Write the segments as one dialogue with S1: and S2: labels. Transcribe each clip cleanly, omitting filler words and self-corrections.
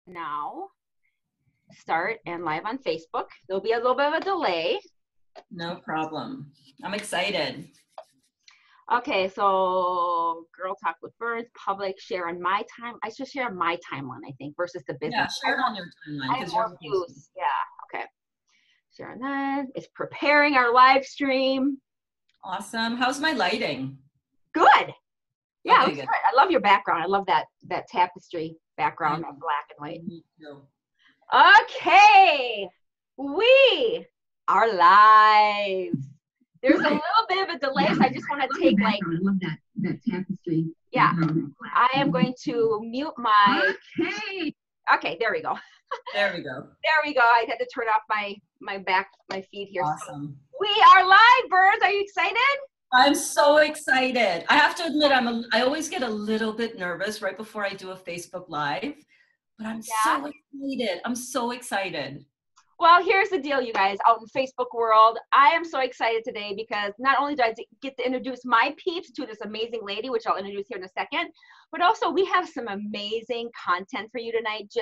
S1: Now start and live on Facebook. There'll be a little bit of a delay.
S2: No problem. I'm excited.
S1: Okay, so Girl Talk with Berns, public, share on my time. I should share on my timeline, I think, versus the business.
S2: Yeah, share it on your timeline.
S1: I have more views. Yeah, okay. Share on that. It's preparing our live stream.
S2: Awesome. How's my lighting?
S1: Good. Yeah,
S2: okay,
S1: good. I love your background. I love that tapestry background on black and white.
S2: Me too.
S1: Okay, we are live. There's a little bit of a delay, so I just want to take like.
S2: I love that tapestry.
S1: Yeah, I am going to mute my. Okay, there we go.
S2: There we go.
S1: There we go. I had to turn off my feed here.
S2: Awesome.
S1: So we are live, Berns. Are you excited?
S2: I'm so excited. I have to admit, I always get a little bit nervous right before I do a Facebook Live, but I'm so excited. I'm so excited.
S1: Well, here's the deal, you guys, out in Facebook world. I am so excited today because not only do I get to introduce my peeps to this amazing lady, which I'll introduce here in a second, but also we have some amazing content for you tonight.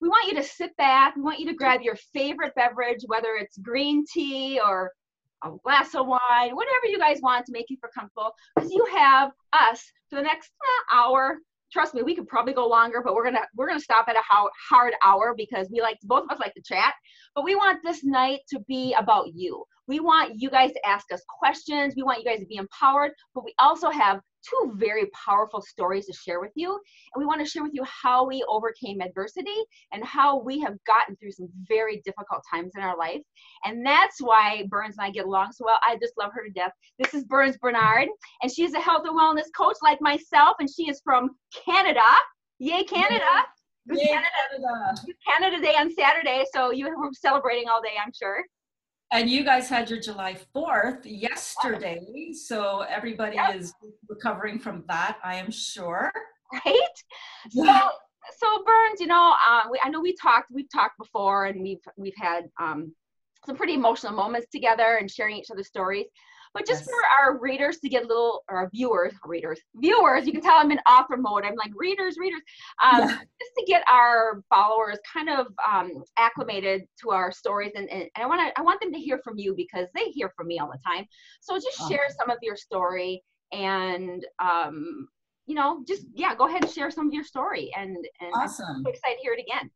S1: We want you to sit back. We want you to grab your favorite beverage, whether it's green tea or a glass of wine, whatever you guys want to make you feel comfortable, because you have us for the next hour. Trust me, we could probably go longer, but we're gonna stop at a hard hour because both of us like to chat. But we want this night to be about you. We want you guys to ask us questions. We want you guys to be empowered, but we also have two very powerful stories to share with you. And we want to share with you how we overcame adversity and how we have gotten through some very difficult times in our life. And that's why Berns and I get along so well. I just love her to death. This is Berns Bernard, and she's a health and wellness coach like myself, and she is from Canada. Yay, Canada.
S2: Yay, Canada.
S1: Canada Day on Saturday, so you were celebrating all day, I'm sure.
S2: And you guys had your July 4th yesterday, so everybody is recovering from that, I am sure.
S1: Right? So Berns, I know we've talked before, and we've had some pretty emotional moments together and sharing each other's stories. But just for our readers to get or viewers, you can tell I'm in author mode. I'm like, readers, just to get our followers kind of acclimated to our stories. And I want them to hear from you because they hear from me all the time. So just share some of your story and, go ahead and share some of your story. And
S2: awesome.
S1: I'm so excited to hear it again.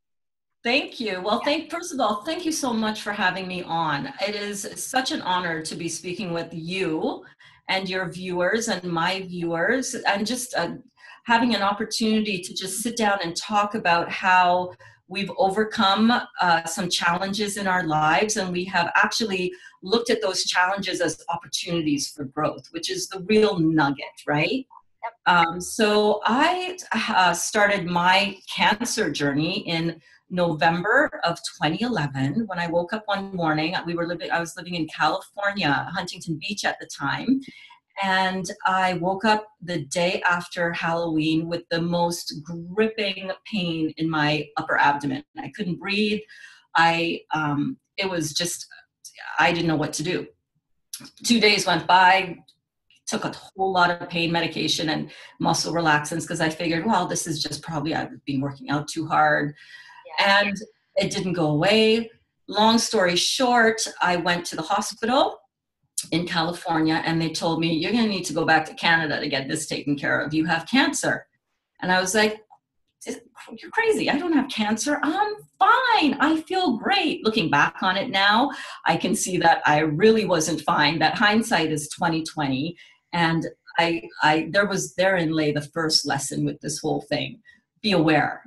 S2: Thank you. Well, first of all, thank you so much for having me on. It is such an honor to be speaking with you and your viewers and my viewers, and just having an opportunity to just sit down and talk about how we've overcome some challenges in our lives, and we have actually looked at those challenges as opportunities for growth, which is the real nugget, right? So I started my cancer journey in November of 2011 when I woke up one morning. I was living in California, Huntington Beach at the time, and I woke up the day after Halloween with the most gripping pain in my upper abdomen. I couldn't breathe. It was just, I didn't know what to do. 2 days went by. Took a whole lot of pain medication and muscle relaxants because I figured, well, this is just probably I've been working out too hard. And it didn't go away. Long story short, I went to the hospital in California and they told me, you're going to need to go back to Canada to get this taken care of. You have cancer. And I was like, you're crazy. I don't have cancer. I'm fine. I feel great. Looking back on it now, I can see that I really wasn't fine. That hindsight is 2020. And therein lay the first lesson with this whole thing. Be aware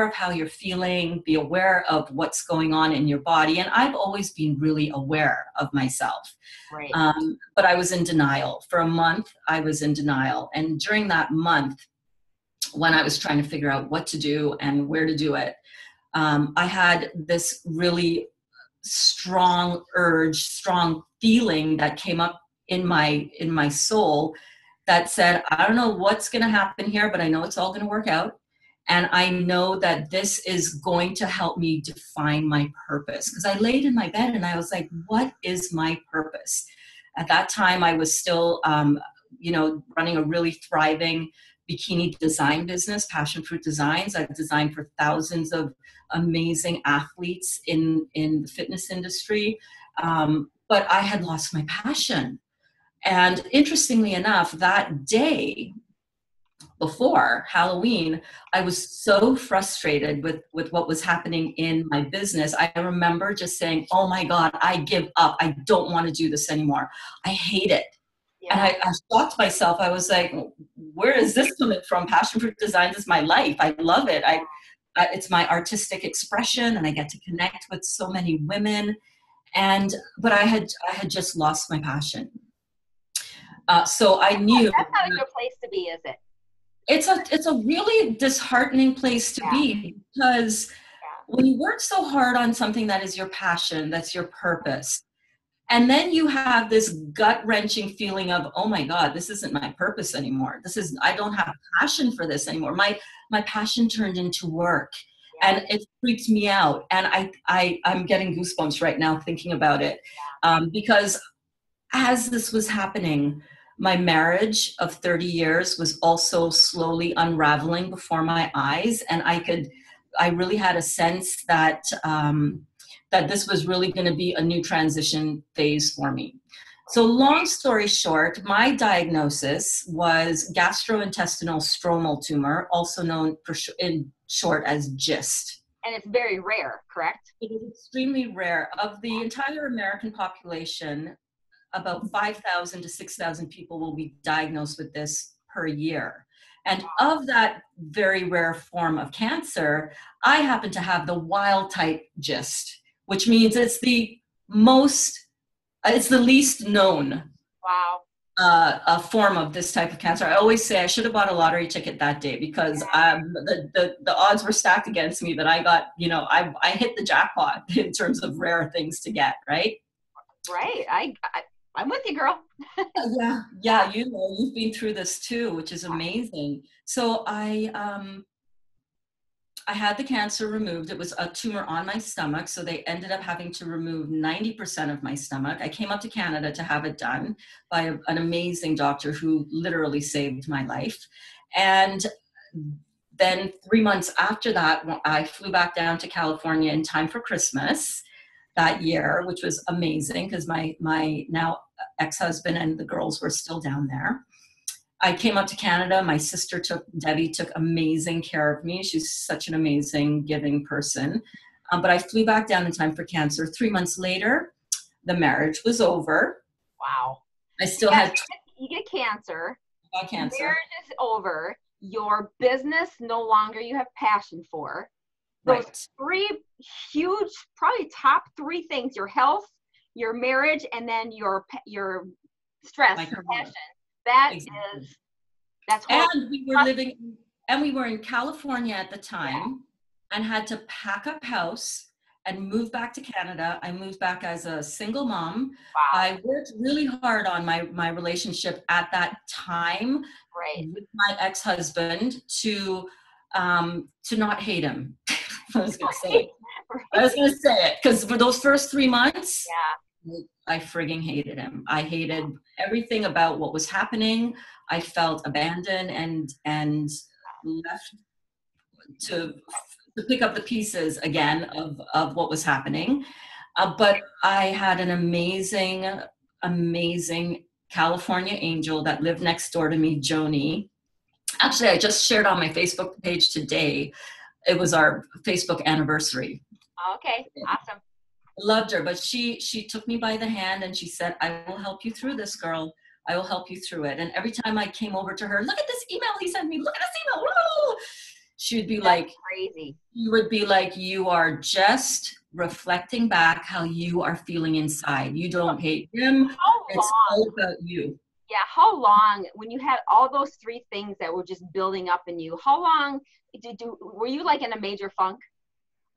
S2: of how you're feeling, be aware of what's going on in your body. And I've always been really aware of myself.
S1: Right.
S2: But I was in denial. For a month, I was in denial. And during that month, when I was trying to figure out what to do and where to do it, I had this really strong urge, strong feeling that came up in my soul that said, I don't know what's going to happen here, but I know it's all going to work out. And I know that this is going to help me define my purpose. Because I laid in my bed and I was like, what is my purpose? At that time, I was still, running a really thriving bikini design business, Passion Fruit Designs. I've designed for thousands of amazing athletes in the fitness industry. But I had lost my passion. And interestingly enough, that day before Halloween, I was so frustrated with what was happening in my business. I remember just saying, oh my God, I give up. I don't want to do this anymore. I hate it. And
S1: Yeah.
S2: I shocked myself. I was like, where is this coming from? Passion Fruit Design is my life. I love it. It's my artistic expression, and I get to connect with so many women. But I had just lost my passion. So I knew
S1: That's not a good place to be, is it?
S2: it's a really disheartening place to be, because when you work so hard on something that is your passion, that's your purpose, and then you have this gut-wrenching feeling of, oh my God, this isn't my purpose anymore. I don't have passion for this anymore. My passion turned into work, and it freaked me out. And I'm getting goosebumps right now thinking about it, because as this was happening, my marriage of 30 years was also slowly unraveling before my eyes. And I really had a sense that, that this was really going to be a new transition phase for me. So long story short, my diagnosis was gastrointestinal stromal tumor, also known in short as GIST.
S1: And it's very rare, correct?
S2: It is extremely rare. Of the entire American population, about 5,000 to 6,000 people will be diagnosed with this per year. And of that very rare form of cancer, I happen to have the wild type GIST, which means it's the least known form of this type of cancer. I always say I should have bought a lottery ticket that day, because the odds were stacked against me that I got, I hit the jackpot in terms of rare things to get, right?
S1: Right. I'm with you, girl.
S2: Yeah. You've been through this too, which is amazing. So I had the cancer removed. It was a tumor on my stomach, so they ended up having to remove 90% of my stomach. I came up to Canada to have it done by an amazing doctor who literally saved my life. And then 3 months after that, I flew back down to California in time for Christmas that year, which was amazing because my now ex-husband and the girls were still down there. I came up to Canada. My sister Debbie took amazing care of me. She's such an amazing, giving person. But I flew back down in time for cancer. 3 months later, the marriage was over.
S1: Wow.
S2: I still had...
S1: You get cancer.
S2: I got cancer.
S1: Marriage is over. Your business no longer you have passion for. Those three huge, probably top three things: your health, your marriage, and then your stress, your passion. That's horrible.
S2: And we were in California at the time, and had to pack up house and move back to Canada. I moved back as a single mom.
S1: Wow.
S2: I worked really hard on my relationship at that time with my ex-husband to not hate him. I was going to say it because for those first 3 months, I frigging hated him. I hated everything about what was happening. I felt abandoned and left to pick up the pieces again of what was happening. But I had an amazing California angel that lived next door to me, Joni. Actually, I just shared on my Facebook page today. It was our Facebook anniversary.
S1: Okay, awesome.
S2: Loved her, but she took me by the hand and she said, I will help you through this, girl. I will help you through it. And every time I came over to her, look at this email he sent me. Look at this email. Woo! She'd be like,
S1: crazy.
S2: You would be like, you are just reflecting back how you are feeling inside. You don't hate him. It's all about you.
S1: Yeah. How long, when you had all those three things that were just building up in you, how long were you like in a major funk?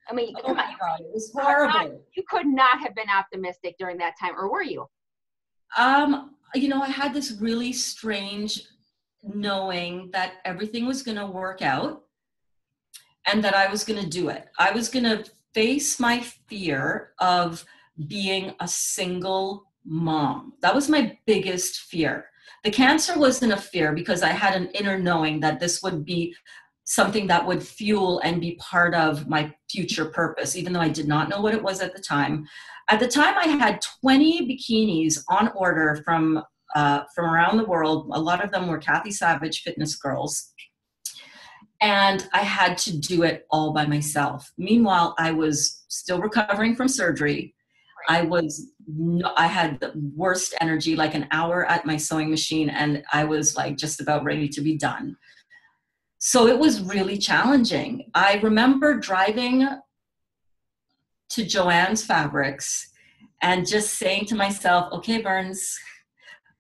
S1: I mean,
S2: oh my God, it was horrible.
S1: You could not have been optimistic during that time, or were you?
S2: I had this really strange knowing that everything was going to work out and that I was going to do it. I was going to face my fear of being a single mom. That was my biggest fear. The cancer wasn't a fear because I had an inner knowing that this would be something that would fuel and be part of my future purpose, even though I did not know what it was at the time. At the time, I had 20 bikinis on order from around the world. A lot of them were Kathy Savage fitness girls. And I had to do it all by myself. Meanwhile, I was still recovering from surgery. I had the worst energy, like an hour at my sewing machine, and I was like just about ready to be done. So it was really challenging. I remember driving to Joann's Fabrics and just saying to myself, okay, Berns,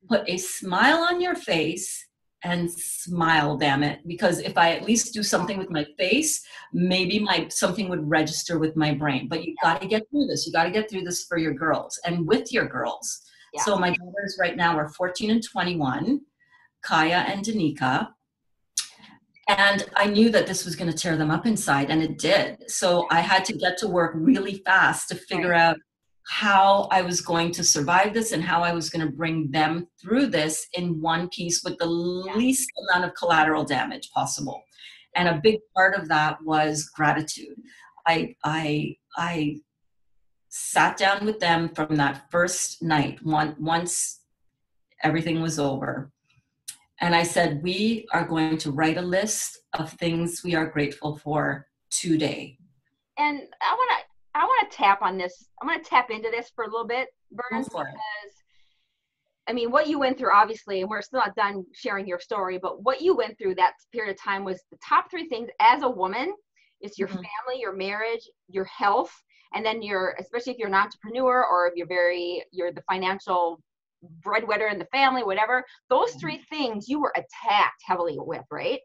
S2: put a smile on your face and smile, damn it. Because if I at least do something with my face, maybe something would register with my brain. But you've got to get through this. You got to get through this for your girls and with your girls. Yeah. So my daughters right now are 14 and 21, Kaya and Danica. And I knew that this was going to tear them up inside, and it did. So I had to get to work really fast to figure out how I was going to survive this and how I was going to bring them through this in one piece with the least amount of collateral damage possible. And a big part of that was gratitude. I sat down with them from that first night, once everything was over. And I said, we are going to write a list of things we are grateful for today.
S1: And I want to tap on this. I'm going to tap into this for a little bit, Berns, because I mean, what you went through, obviously, and we're still not done sharing your story, but what you went through that period of time was the top three things as a woman. It's your family, your marriage, your health, and then especially if you're an entrepreneur or if you're the financial breadwinner in the family, whatever, those three things you were attacked heavily with, right?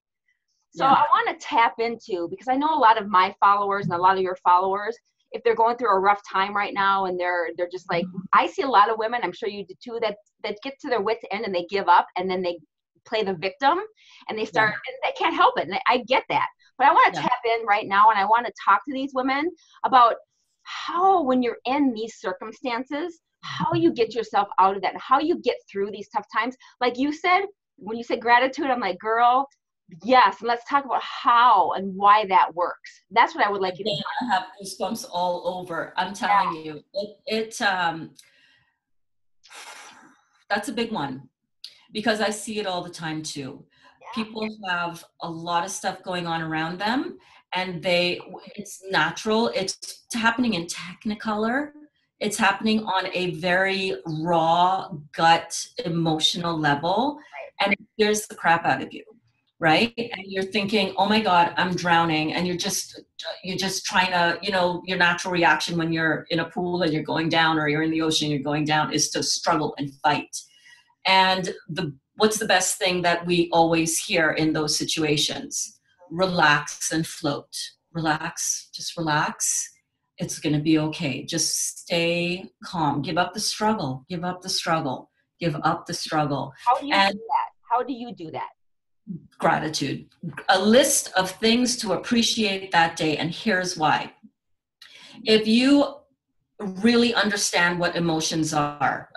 S1: So I want to tap into, because I know a lot of my followers and a lot of your followers, if they're going through a rough time right now and they're just like, I see a lot of women, I'm sure you do too, that get to their wit's end and they give up and then they play the victim and they start, and they can't help it. And I get that. But I want to tap in right now and I want to talk to these women about how, when you're in these circumstances, how you get yourself out of that, and how you get through these tough times. Like you said, when you said gratitude, I'm like, girl, yes. And let's talk about how and why that works. That's what I would like you to talk
S2: about. I have goosebumps all over. I'm telling you, that's a big one, because I see it all the time too. People have a lot of stuff going on around them, and it's natural. It's happening in technicolor. It's happening on a very raw, gut, emotional level, and it scares the crap out of you, right? And you're thinking, oh my God, I'm drowning. And you're just trying to, your natural reaction when you're in a pool and you're going down, or you're in the ocean, you're going down, is to struggle and fight. And what's the best thing that we always hear in those situations? Relax and float. Relax, just relax. It's going to be okay. Just stay calm. Give up the struggle. Give up the struggle. Give up the struggle.
S1: How do you do that? How do you do that?
S2: Gratitude. A list of things to appreciate that day. And here's why. If you really understand what emotions are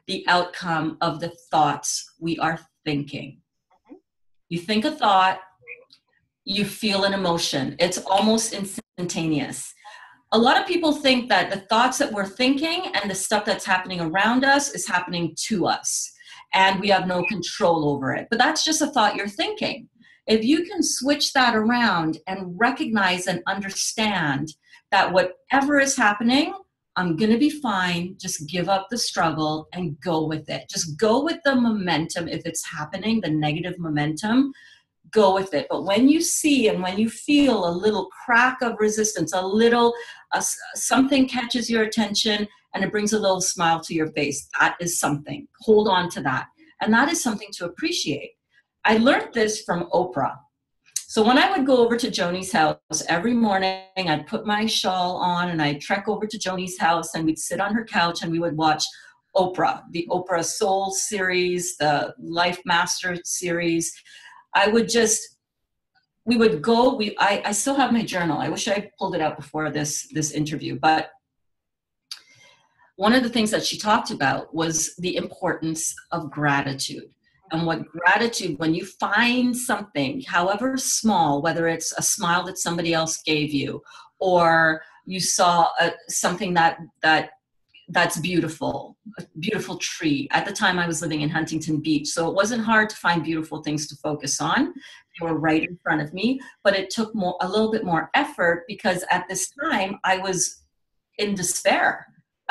S2: the outcome of the thoughts we are thinking. You think a thought, you feel an emotion. It's almost instantaneous. A lot of people think that the thoughts that we're thinking and the stuff that's happening around us is happening to us, and we have no control over it. But that's just a thought you're thinking. If you can switch that around and recognize and understand that whatever is happening, I'm going to be fine. Just give up the struggle and go with it. Just go with the momentum. If it's happening, the negative momentum, go with it. But when you see and when you feel a little crack of resistance, something catches your attention and it brings a little smile to your face, that is something. Hold on to that. And that is something to appreciate. I learned this from Oprah. So when I would go over to Joni's house every morning, I'd put my shawl on and I'd trek over to Joni's house and we'd sit on her couch and we would watch Oprah, the Oprah Soul series, the Life Master series. I still have my journal. I wish I pulled it out before this interview, but one of the things that she talked about was the importance of gratitude. And what gratitude, when you find something, however small, whether it's a smile that somebody else gave you, or you saw something that's beautiful, a beautiful tree. At the time I was living in Huntington Beach, so it wasn't hard to find beautiful things to focus on. They were right in front of me, but it took a little bit more effort because at this time I was in despair.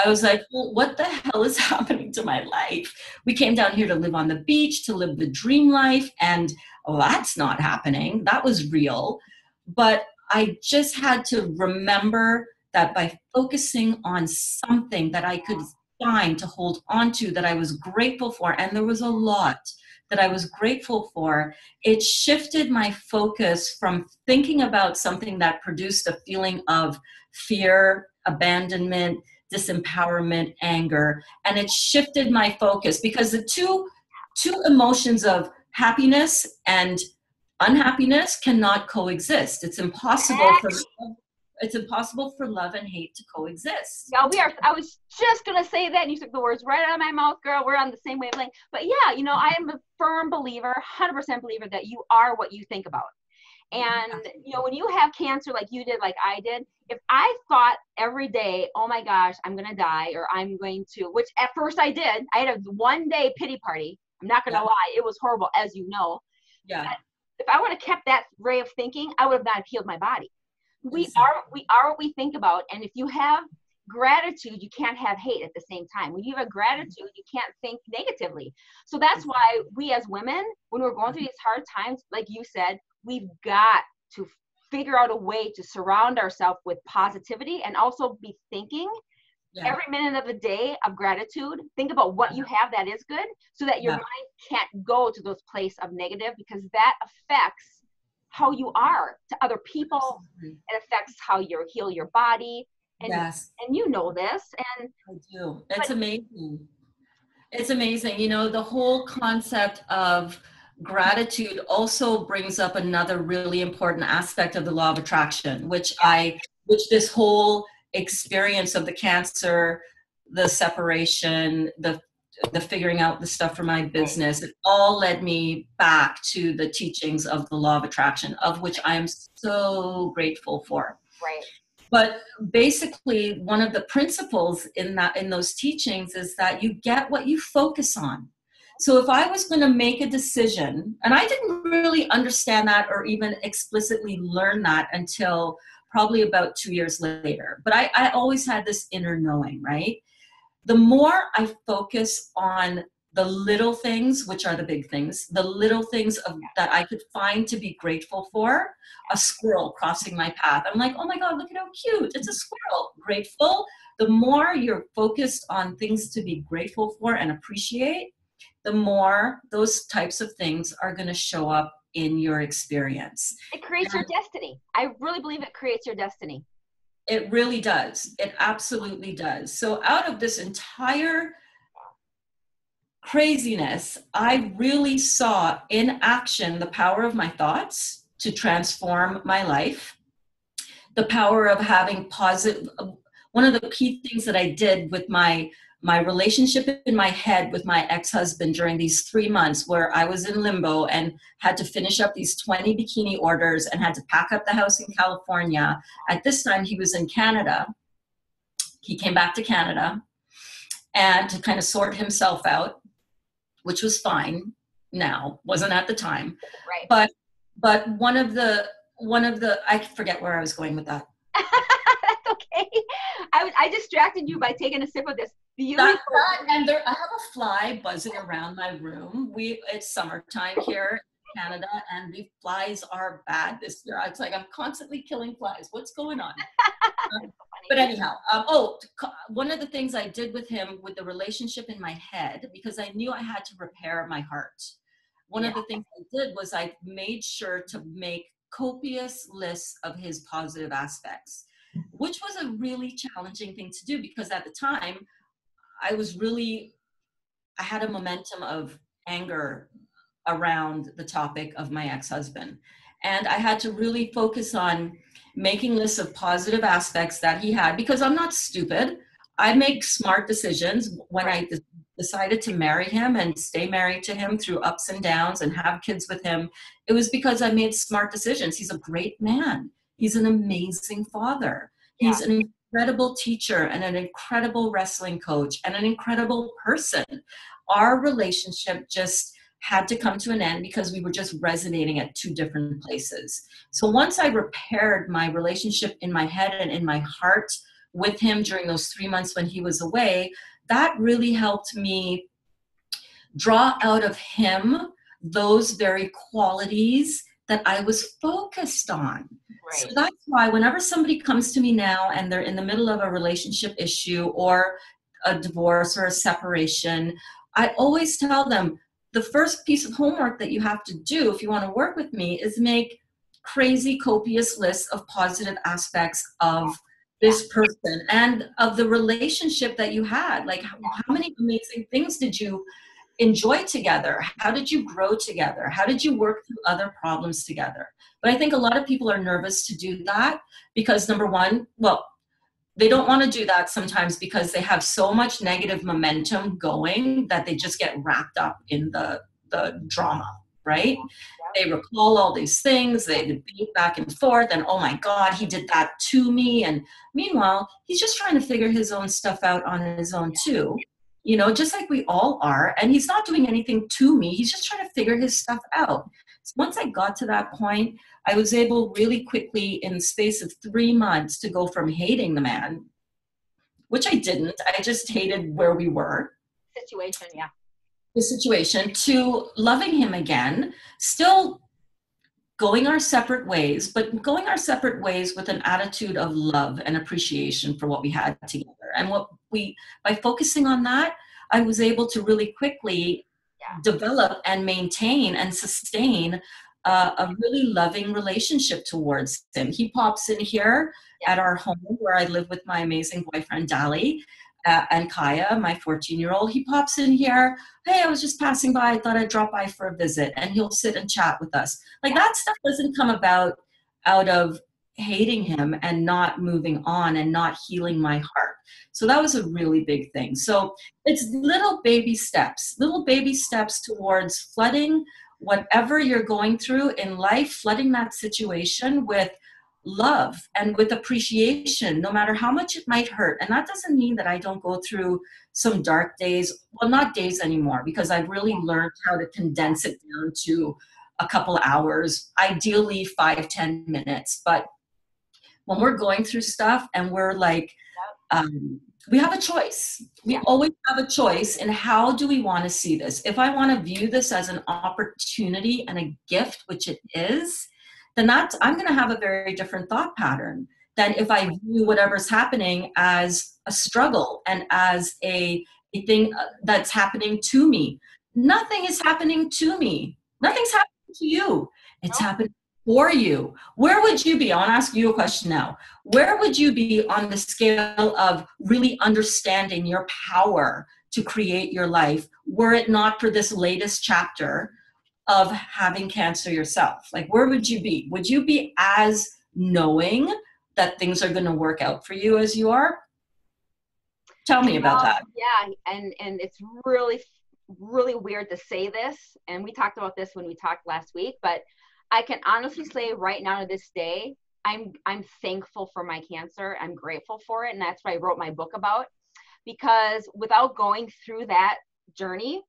S2: I was like, well, what the hell is happening to my life? We came down here to live on the beach, to live the dream life, and that's not happening. That was real. But I just had to remember that by focusing on something that I could find to hold on to, that I was grateful for, and there was a lot that I was grateful for, it shifted my focus from thinking about something that produced a feeling of fear, abandonment, disempowerment, anger, and it shifted my focus because the two emotions of happiness and unhappiness cannot coexist. It's impossible for love and hate to coexist.
S1: Yeah, I was just gonna say that, and you took the words right out of my mouth, girl. We're on the same wavelength. But yeah, I am a firm believer, 100% believer that you are what you think about. And, when you have cancer like you did, like I did, if I thought every day, oh my gosh, I'm going to die, or I'm going to, which at first I did, I had a 1-day pity party. I'm not going to lie. It was horrible, as you know.
S2: Yeah.
S1: But if I would have kept that way of thinking, I would have not healed my body. We are what we think about. And if you have gratitude, you can't have hate at the same time. When you have a gratitude, you can't think negatively. So that's why we as women, when we're going through these hard times, like you said, we've got to figure out a way to surround ourselves with positivity and also be thinking every minute of the day of gratitude. Think about what you have that is good so that your mind can't go to those places of negative, because that affects how you are to other people. Absolutely. It affects how you heal your body. And, and you know this. And
S2: I do. It's amazing. It's amazing. The whole concept of gratitude also brings up another really important aspect of the law of attraction, which this whole experience of the cancer, the separation, the figuring out the stuff for my business, it all led me back to the teachings of the law of attraction, of which I am so grateful for.
S1: Right.
S2: But basically, one of the principles in those teachings is that you get what you focus on. So if I was going to make a decision, and I didn't really understand that or even explicitly learn that until probably about 2 years later, but I always had this inner knowing, right? The more I focus on the little things, which are the big things, the little things that I could find to be grateful for, a squirrel crossing my path. I'm like, oh my God, look at how cute. It's a squirrel. Grateful. The more you're focused on things to be grateful for and appreciate, the more those types of things are going to show up in your experience.
S1: It creates your destiny. I really believe it creates your destiny.
S2: It really does. It absolutely does. So out of this entire craziness, I really saw in action the power of my thoughts to transform my life, the power of having positive. One of the key things that I did with my relationship in my head with my ex-husband during these 3 months where I was in limbo and had to finish up these 20 bikini orders and had to pack up the house in California. At this time, he was in Canada. He came back to Canada and to kind of sort himself out, which was fine now, wasn't at the time.
S1: Right.
S2: But one of the, I forget where I was going with that.
S1: That's okay. I distracted you by taking a sip of this beautiful.
S2: And I have a fly buzzing around my room. It's summertime here in Canada, and the flies are bad this year. It's like I'm constantly killing flies. What's going on? But anyhow, one of the things I did with him with the relationship in my head, because I knew I had to repair my heart. One of the things I did was I made sure to make copious lists of his positive aspects, which was a really challenging thing to do because at the time I had a momentum of anger around the topic of my ex-husband. And I had to really focus on making lists of positive aspects that he had, because I'm not stupid. I make smart decisions. When I decided to marry him and stay married to him through ups and downs and have kids with him, it was because I made smart decisions. He's a great man. He's an amazing father.
S1: Yeah.
S2: He's an incredible teacher and an incredible wrestling coach and an incredible person. Our relationship just had to come to an end because we were just resonating at two different places. So once I repaired my relationship in my head and in my heart with him during those 3 months when he was away, that really helped me draw out of him those very qualities that I was focused on.
S1: Right.
S2: So that's why whenever somebody comes to me now and they're in the middle of a relationship issue or a divorce or a separation, I always tell them the first piece of homework that you have to do if you want to work with me is make crazy copious lists of positive aspects of this person and of the relationship that you had. Like how many amazing things did you enjoy together? How did you grow together? How did you work through other problems together? But I think a lot of people are nervous to do that because number one, well, they don't want to do that sometimes because they have so much negative momentum going that they just get wrapped up in the drama, right? They recall all these things, they debate back and forth, and oh my God, he did that to me. And meanwhile, he's just trying to figure his own stuff out on his own too, you know, just like we all are. And he's not doing anything to me, he's just trying to figure his stuff out. So once I got to that point, I was able really quickly in the space of 3 months to go from hating the man, which I didn't, I just hated where we were.
S1: Situation, yeah.
S2: The situation, to loving him again, still going our separate ways, but going our separate ways with an attitude of love and appreciation for what we had together. And by focusing on that, I was able to really quickly develop and maintain and sustain a really loving relationship towards him. He pops in here at our home where I live with my amazing boyfriend, Dali, and Kaya, my 14-year-old. He pops in here, hey, I was just passing by, I thought I'd drop by for a visit, and he'll sit and chat with us. Like that stuff doesn't come about out of hating him and not moving on and not healing my heart. So that was a really big thing. So it's little baby steps towards flooding whatever you're going through in life, flooding that situation with love and with appreciation, no matter how much it might hurt. And that doesn't mean that I don't go through some dark days. Well, not days anymore, because I've really learned how to condense it down to a couple of hours, ideally 5-10 minutes. But when we're going through stuff and we're like, we have a choice. We always have a choice in how do we want to see this. If I want to view this as an opportunity and a gift, which it is, then I'm going to have a very different thought pattern than if I view whatever's happening as a struggle and as a thing that's happening to me. Nothing is happening to me. Nothing's happening to you. It's happening for you. Where would you be? I want to ask you a question now. Where would you be on the scale of really understanding your power to create your life were it not for this latest chapter of having cancer yourself? Like, where would you be? Would you be as knowing that things are going to work out for you as you are? Tell me about that.
S1: Yeah, and it's really, really weird to say this, and we talked about this when we talked last week, but I can honestly say right now to this day, I'm thankful for my cancer. I'm grateful for it, and that's what I wrote my book about, because without going through that journey,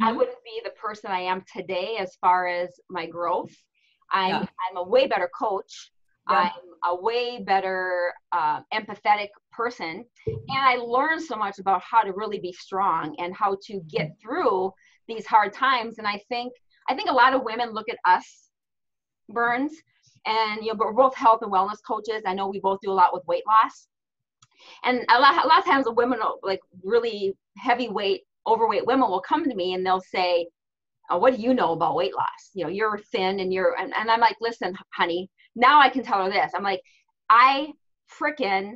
S1: I wouldn't be the person I am today as far as my growth. I'm a way better coach. I'm a way better empathetic person. And I learned so much about how to really be strong and how to get through these hard times. And I think a lot of women look at us, Berns, and we're both health and wellness coaches. I know we both do a lot with weight loss. And a lot of times the women, like really heavyweight, overweight women will come to me and they'll say, what do you know about weight loss? You're thin and and I'm like, listen, honey, now I can tell her this. I'm like, I frickin'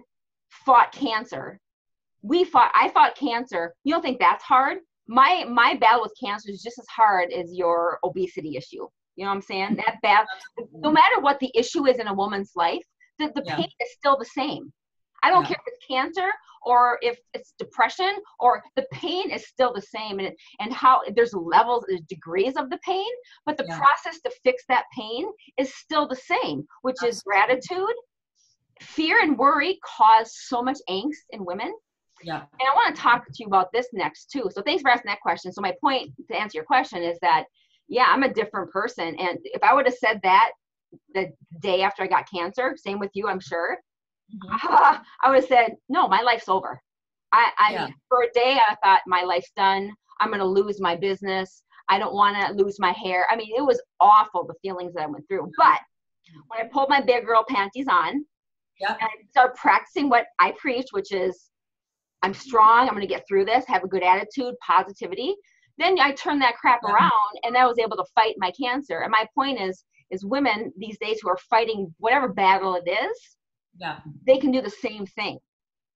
S1: fought cancer. I fought cancer. You don't think that's hard? My battle with cancer is just as hard as your obesity issue. You know what I'm saying? That bad, no matter what the issue is in a woman's life, the pain is still the same. I don't
S2: Yeah.
S1: care if it's cancer or if it's depression, or the pain is still the same. And how there's levels, there's degrees of the pain, but the
S2: Yeah.
S1: process to fix that pain is still the same, which is gratitude. Fear and worry cause so much angst in women.
S2: Yeah.
S1: And I want to talk to you about this next too. So thanks for asking that question. So my point to answer your question is that, yeah, I'm a different person. And if I would have said that the day after I got cancer, same with you, I'm sure, I would have said, no, my life's over. I mean, for a day, I thought my life's done. I'm going to lose my business. I don't want to lose my hair. I mean, it was awful, the feelings that I went through. But when I pulled my big girl panties on, and I started practicing what I preach, which is I'm strong, I'm going to get through this, have a good attitude, positivity. Then I turned that crap around, and I was able to fight my cancer. And my point is women these days who are fighting whatever battle it is, they can do the same thing.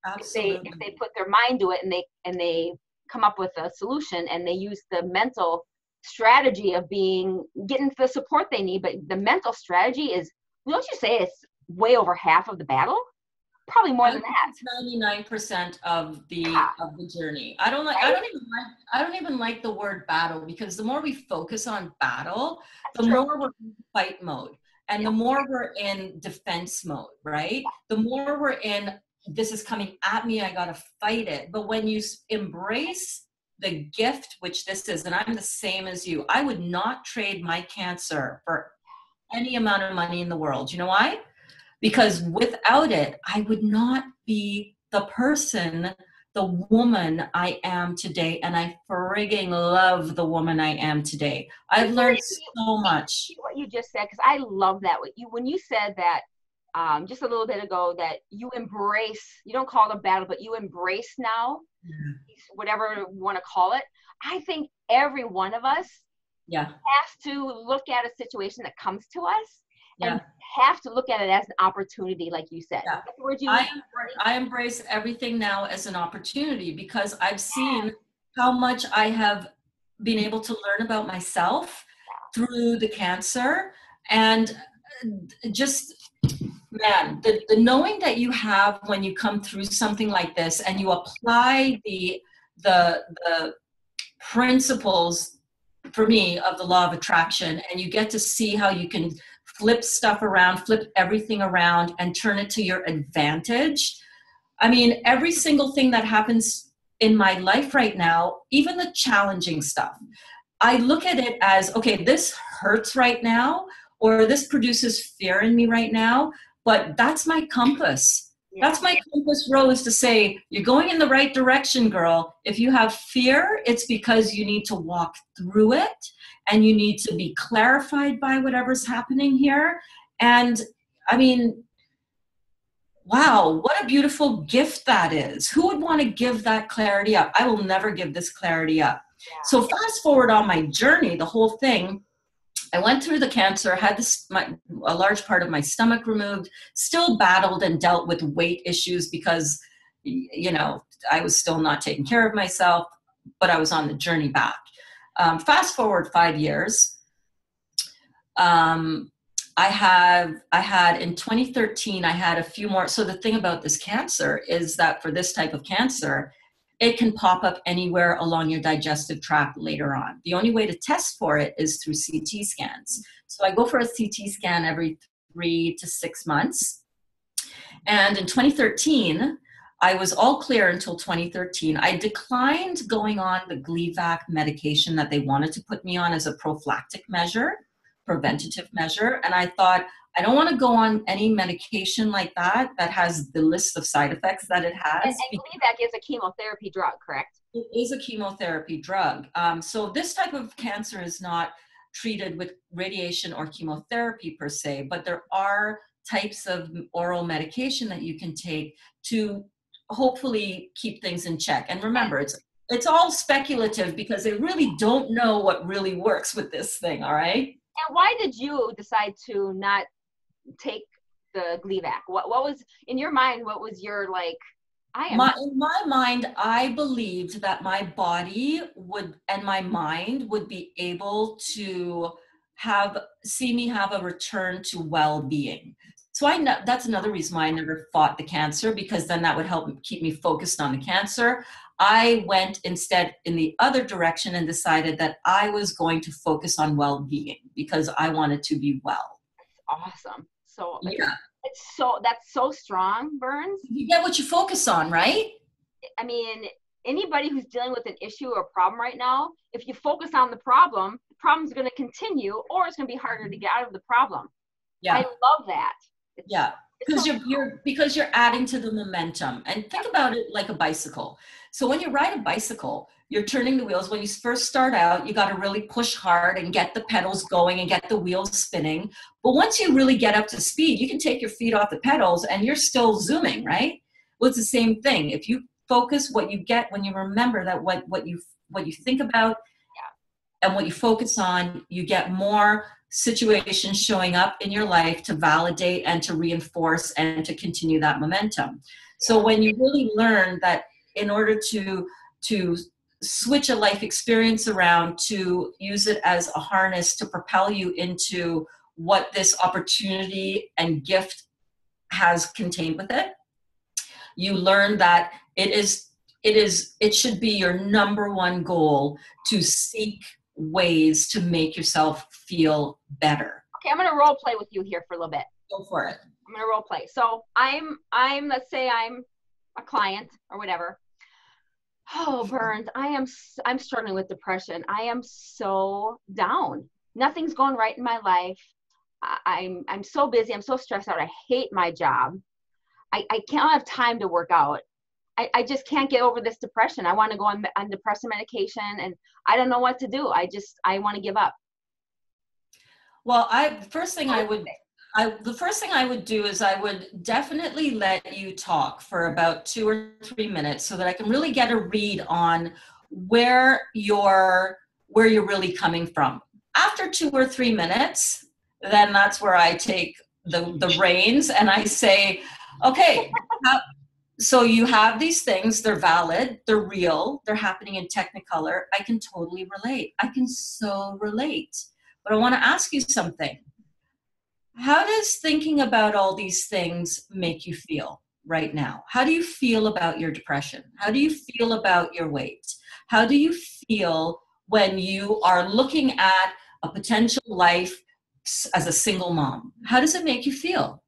S2: Absolutely.
S1: If they put their mind to it, and they come up with a solution, and they use the mental strategy of getting the support they need. But the mental strategy is, don't you say it's way over half of the battle? Probably more than that.
S2: 99% of the journey. I don't even like the word battle, because the more we focus on battle, the more we're in fight mode, and the more we're in defense mode, right? The more we're in, this is coming at me, I gotta fight it. But when you embrace the gift, which this is, and I'm the same as you, I would not trade my cancer for any amount of money in the world. You know why? Because without it, I would not be the person, the woman I am today. And I frigging love the woman I am today. I've learned so much.
S1: What you just said, because I love that. When you said that just a little bit ago, that you embrace, you don't call it a battle, but you embrace now, whatever you want to call it. I think every one of us has to look at a situation that comes to us and have to look at it as an opportunity, like you said.
S2: I embrace everything now as an opportunity, because I've seen how much I have been able to learn about myself through the cancer. And just, man, the knowing that you have when you come through something like this, and you apply the principles, for me, of the law of attraction, and you get to see how you can flip stuff around, flip everything around, and turn it to your advantage. I mean, every single thing that happens in my life right now, even the challenging stuff, I look at it as, okay, this hurts right now, or this produces fear in me right now, but that's my compass. That's my compass rose to say, you're going in the right direction, girl. If you have fear, it's because you need to walk through it, and you need to be clarified by whatever's happening here. And I mean, wow, what a beautiful gift that is. Who would want to give that clarity up? I will never give this clarity up. So fast forward on my journey, the whole thing, I went through the cancer, had a large part of my stomach removed, still battled and dealt with weight issues because, you know, I was still not taking care of myself, but I was on the journey back. Fast forward 5 years, I had in 2013, I had a few more. So the thing about this cancer is that for this type of cancer, it can pop up anywhere along your digestive tract later on. The only way to test for it is through CT scans. So I go for a CT scan every 3 to 6 months. And in 2013, I was all clear until 2013. I declined going on the Gleevec medication that they wanted to put me on as a prophylactic measure, preventative measure. And I thought, I don't want to go on any medication like that has the list of side effects that it has.
S1: And Gleevec is a chemotherapy drug, correct?
S2: It is a chemotherapy drug. So this type of cancer is not treated with radiation or chemotherapy per se, but there are types of oral medication that you can take to hopefully keep things in check. And remember, it's all speculative because they really don't know what really works with this thing, all right?
S1: And why did you decide to not take the Gleevec? What was, in your mind, what was your, like,
S2: in my mind, I believed that my body and my mind would be able to see me have a return to well-being. So that's another reason why I never fought the cancer, because then that would help keep me focused on the cancer. I went instead in the other direction and decided that I was going to focus on well-being because I wanted to be well.
S1: Awesome. So
S2: Yeah.
S1: that's so strong, Berns.
S2: You get what you focus on, right?
S1: I mean, anybody who's dealing with an issue or problem right now, if you focus on the problem's going to continue, or it's going to be harder to get out of the problem.
S2: Yeah.
S1: I love that.
S2: Yeah. Because you're adding to the momentum. And think about it like a bicycle. So when you ride a bicycle, you're turning the wheels. When you first start out, you got to really push hard and get the pedals going and get the wheels spinning. But once you really get up to speed, you can take your feet off the pedals and you're still zooming, right? Well, it's the same thing. If you focus, what you get when you remember that what you think about and what you focus on, you get more situations showing up in your life to validate and to reinforce and to continue that momentum. So when you really learn that in order to switch a life experience around, to use it as a harness to propel you into what this opportunity and gift has contained with it, you learn that it should be your number one goal to seek ways to make yourself feel better.
S1: Okay, I'm going to role play with you here for a little bit.
S2: Go for it.
S1: I'm going to role play. So I'm let's say I'm a client or whatever. Oh, Berns, I'm struggling with depression. I am so down. Nothing's going right in my life. I'm so busy. I'm so stressed out. I hate my job. I can't have time to work out. I just can't get over this depression. I want to go on depressant medication and I don't know what to do. I want to give up.
S2: Well, the first thing I would do is I would definitely let you talk for about 2 or 3 minutes so that I can really get a read on where you're really coming from. After 2 or 3 minutes, then that's where I take the reins and I say, okay, so you have these things, they're valid, they're real, they're happening in Technicolor. I can totally relate. I can so relate. But I want to ask you something. How does thinking about all these things make you feel right now? How do you feel about your depression? How do you feel about your weight? How do you feel when you are looking at a potential life as a single mom? How does it make you feel?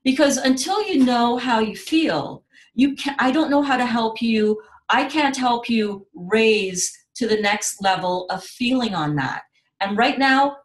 S2: Because until you know how you feel, I don't know how to help you. I can't help you raise to the next level of feeling on that. And right now,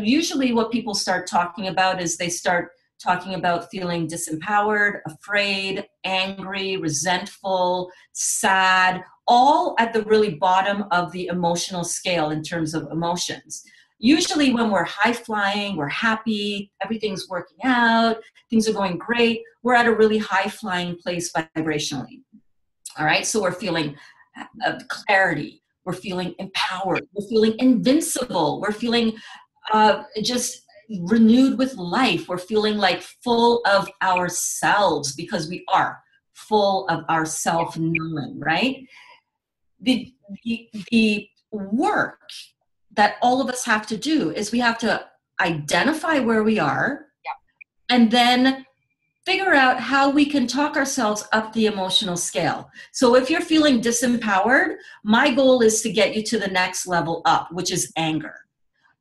S2: usually what people start talking about is they start talking about feeling disempowered, afraid, angry, resentful, sad, all at the really bottom of the emotional scale in terms of emotions. Usually when we're high flying, we're happy, everything's working out, things are going great, we're at a really high flying place vibrationally. All right, so we're feeling clarity, we're feeling empowered, we're feeling invincible, we're feeling just renewed with life, we're feeling like full of ourselves because we are full of our self-knowing, right? The work that all of us have to do is we have to identify where we are and then figure out how we can talk ourselves up the emotional scale. So if you're feeling disempowered, my goal is to get you to the next level up, which is anger.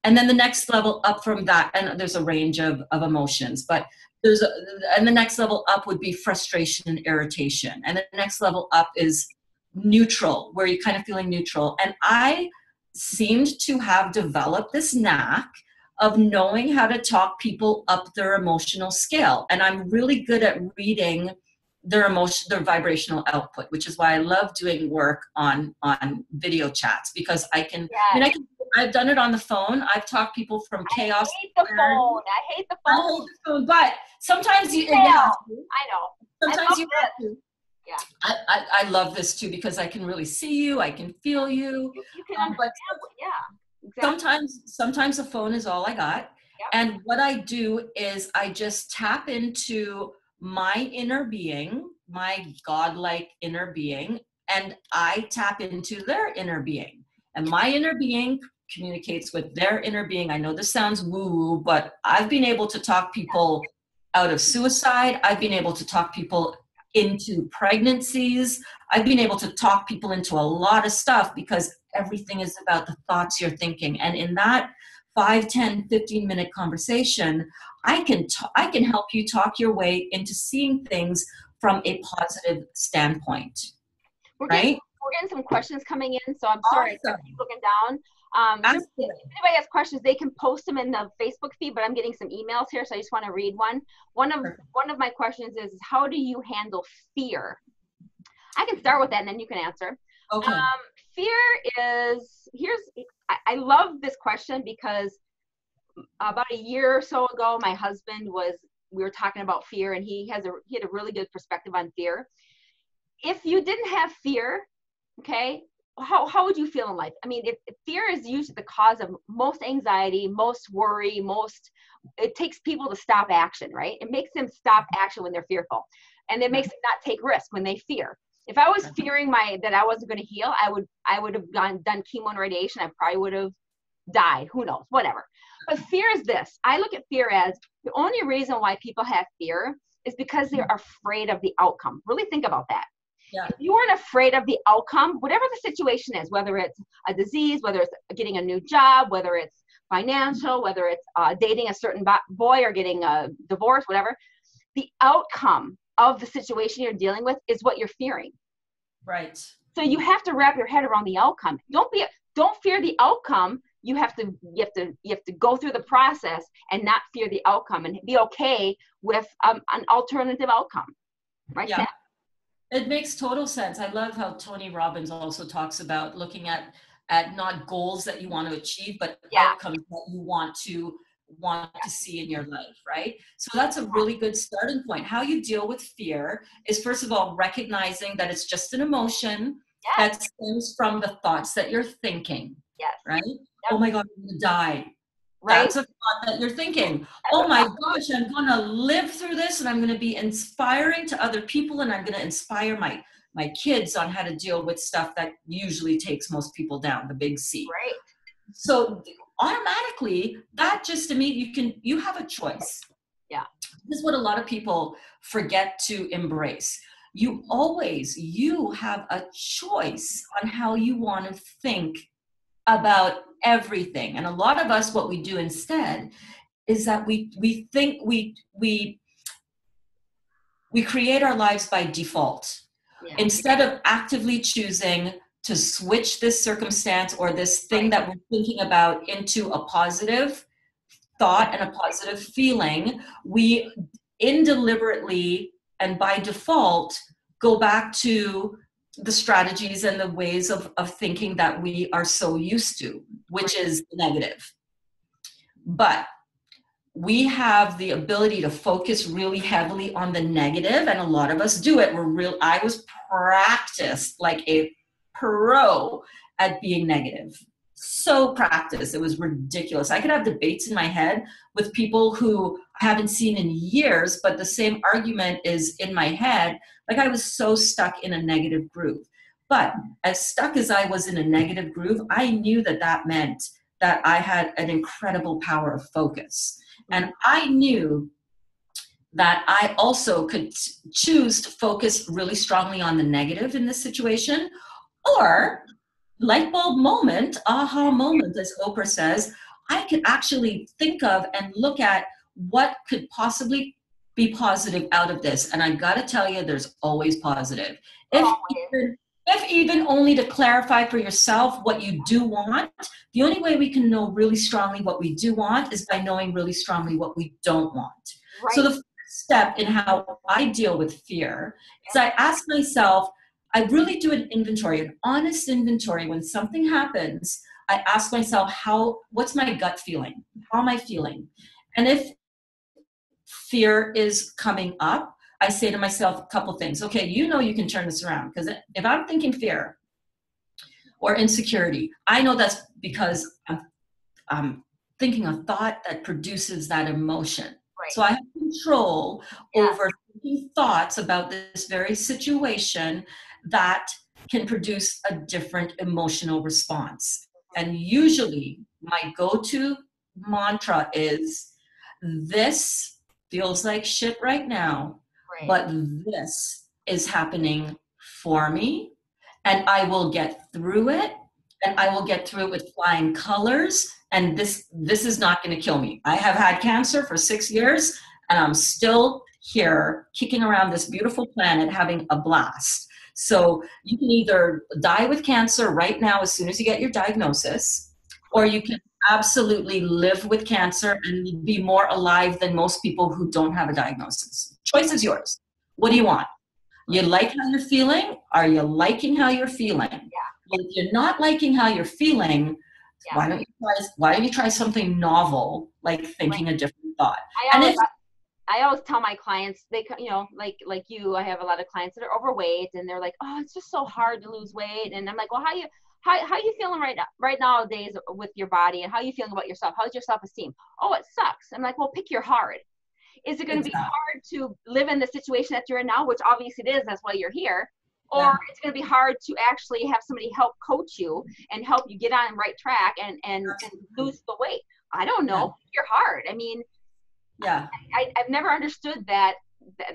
S2: And then the next level up from that, and there's a range of emotions, but and the next level up would be frustration and irritation. And the next level up is neutral, where you're kind of feeling neutral. And I seemed to have developed this knack of knowing how to talk people up their emotional scale. And I'm really good at reading their vibrational output, which is why I love doing work on video chats, because I've done it on the phone. I've talked people from chaos.
S1: I hate the phone.
S2: But sometimes you have to.
S1: I know.
S2: Sometimes you have to.
S1: Yeah.
S2: I love this too, because I can really see you, I can feel you.
S1: You can understand. Exactly.
S2: Sometimes the phone is all I got.
S1: Yep.
S2: And what I do is I just tap into my inner being, my godlike inner being, and I tap into their inner being. And my inner being communicates with their inner being. I know this sounds woo-woo, but I've been able to talk people out of suicide. I've been able to talk people into pregnancies. I've been able to talk people into a lot of stuff because everything is about the thoughts you're thinking. And in that 5, 10, 15-minute conversation, I can help you talk your way into seeing things from a positive standpoint, right?
S1: We're getting some questions coming in, so I'm sorry.
S2: Awesome.
S1: I keep looking down. If anybody has questions, they can post them in the Facebook feed, but I'm getting some emails here, so I just want to read one. One of my questions is, how do you handle fear? I can start with that, and then you can answer.
S2: Okay.
S1: Fear is, I love this question because about a year or so ago, my husband we were talking about fear, and he had a really good perspective on fear. If you didn't have fear, okay, how would you feel in life? I mean, if fear is usually the cause of most anxiety, most worry, it takes people to stop action, right? It makes them stop action when they're fearful, and it makes them not take risks when they fear. If I was fearing that I wasn't going to heal, I would have done chemo and radiation. I probably would have died. Who knows? Whatever. But fear is this. I look at fear as the only reason why people have fear is because they're afraid of the outcome. Really think about that.
S2: Yeah.
S1: If you weren't afraid of the outcome, whatever the situation is, whether it's a disease, whether it's getting a new job, whether it's financial, whether it's dating a certain boy or getting a divorce, whatever, the outcome of the situation you're dealing with is what you're fearing.
S2: Right.
S1: So you have to wrap your head around the outcome. Don't fear the outcome. You have to go through the process and not fear the outcome and be okay with an alternative outcome. Right?
S2: Yeah. It makes total sense. I love how Tony Robbins also talks about looking at not goals that you want to achieve, but outcomes that you want to see in your life, right? So that's a really good starting point. How you deal with fear is, first of all, recognizing that it's just an emotion that stems from the thoughts that you're thinking, right? Yep. Oh my God, I'm going to die. Right? That's a thought that you're thinking. Oh my gosh, I'm going to live through this, and I'm going to be inspiring to other people, and I'm going to inspire my kids on how to deal with stuff that usually takes most people down, the big C.
S1: Right.
S2: So automatically, that just immediately you have a choice.
S1: Yeah.
S2: This is what a lot of people forget to embrace. You have a choice on how you want to think about everything. And a lot of us, what we do instead is that we think we create our lives by default. Yeah. Instead of actively choosing to switch this circumstance or this thing that we're thinking about into a positive thought and a positive feeling, we indeliberately and by default go back to the strategies and the ways of thinking that we are so used to, which is negative. But we have the ability to focus really heavily on the negative, and a lot of us do it. I was practiced like a pro at being negative. So practiced, it was ridiculous. I could have debates in my head with people who I haven't seen in years, but the same argument is in my head. Like I was so stuck in a negative groove. But as stuck as I was in a negative groove, I knew that meant that I had an incredible power of focus. And I knew that I also could choose to focus really strongly on the negative in this situation, or light bulb moment, aha moment, as Oprah says, I could actually think of and look at what could possibly be positive out of this. And I got to tell you, there's always positive. If even only to clarify for yourself what you do want. The only way we can know really strongly what we do want is by knowing really strongly what we don't want. Right. So the first step in how I deal with fear is I ask myself, I really do an inventory, an honest inventory. When something happens, I ask myself, what's my gut feeling? How am I feeling? And if fear is coming up, I say to myself a couple things. Okay, you can turn this around, because if I'm thinking fear or insecurity, I know that's because I'm thinking a thought that produces that emotion. Right. So I have control over thinking thoughts about this very situation that can produce a different emotional response. And usually my go-to mantra is, this feels like shit right now,
S1: Right.
S2: but this is happening for me, and I will get through it, and I will get through it with flying colors, and this is not going to kill me. I have had cancer for 6 years, and I'm still here kicking around this beautiful planet having a blast. So you can either die with cancer right now as soon as you get your diagnosis, or you can absolutely live with cancer and be more alive than most people who don't have a diagnosis. Choice is yours. What do you want? You like how you're feeling? Are you liking how you're feeling?
S1: Yeah.
S2: Well, if you're not liking how you're feeling,
S1: Yeah.
S2: why don't you try something novel, like thinking a different thought?
S1: I always tell my clients, they, you know, like you, I have a lot of clients that are overweight, and they're like, oh, it's just so hard to lose weight. And I'm like, well, how you feeling right nowadays with your body, and how you feeling about yourself? How's your self-esteem? Oh, it sucks. I'm like, well, pick your hard. Is it going to be hard to live in the situation that you're in now, which obviously it is, that's why you're here, or it's going to be hard to actually have somebody help coach you and help you get on the right track and lose the weight? I don't know. Pick your hard. I mean,
S2: yeah,
S1: I've never understood that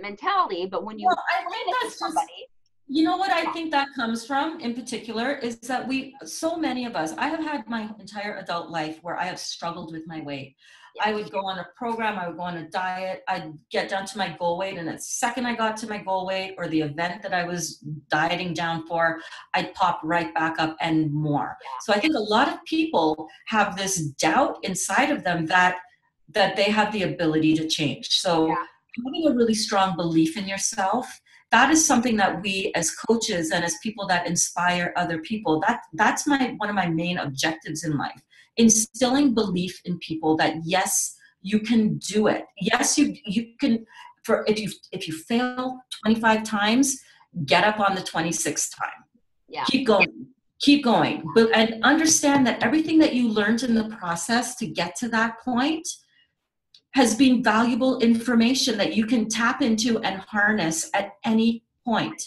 S1: mentality, but when you explain it to somebody,
S2: you know what I think that comes from in particular is that so many of us, I have had my entire adult life where I have struggled with my weight. Yes. I would go on a program, I would go on a diet, I'd get down to my goal weight, and the second I got to my goal weight or the event that I was dieting down for, I'd pop right back up and more. Yeah. So I think a lot of people have this doubt inside of them that they have the ability to change. So having a really strong belief in yourself, that is something that we as coaches and as people that inspire other people, that's one of my main objectives in life. Instilling belief in people that yes, you can do it. Yes, you can. For if you fail 25 times, get up on the 26th time. Yeah. Keep going. Keep going. But and understand that everything that you learned in the process to get to that point has been valuable information that you can tap into and harness at any point.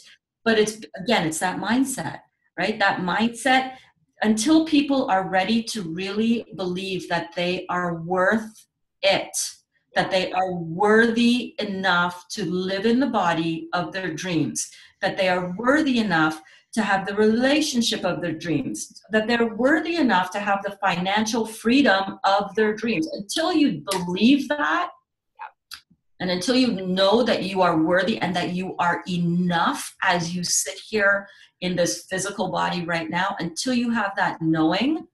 S2: But it's that mindset, right? That mindset, until people are ready to really believe that they are worth it, that they are worthy enough to live in the body of their dreams, that they are worthy enough to have the relationship of their dreams, that they're worthy enough to have the financial freedom of their dreams. Until you believe that, and until you know that you are worthy and that you are enough as you sit here in this physical body right now, until you have that knowing,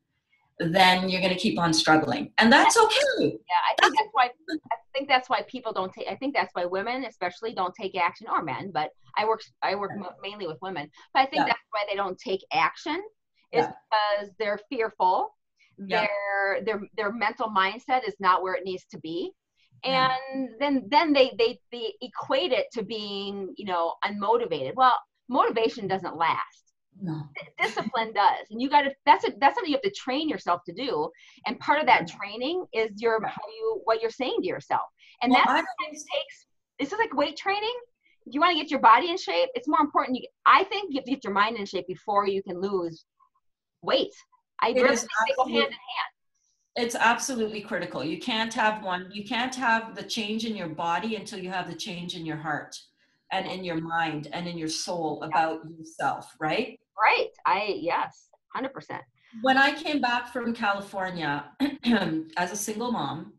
S2: then you're going to keep on struggling. And that's okay.
S1: Yeah, I think that's why people don't take, I think that's why women especially don't take action, or men, but I work mainly with women. But I think that's why they don't take action is because they're fearful. Their mental mindset is not where it needs to be. And then they equate it to being, unmotivated. Well, motivation doesn't last. No. Discipline does, and that's something you have to train yourself to do. And part of that training is what you're saying to yourself. And this is like weight training. If you want to get your body in shape, it's more important. I think you have to get your mind in shape before you can lose weight. I really think they go hand in hand.
S2: It's absolutely critical. You can't have the change in your body until you have the change in your heart and in your mind and in your soul about yourself, right?
S1: Right. Yes, 100%.
S2: When I came back from California as a single mom,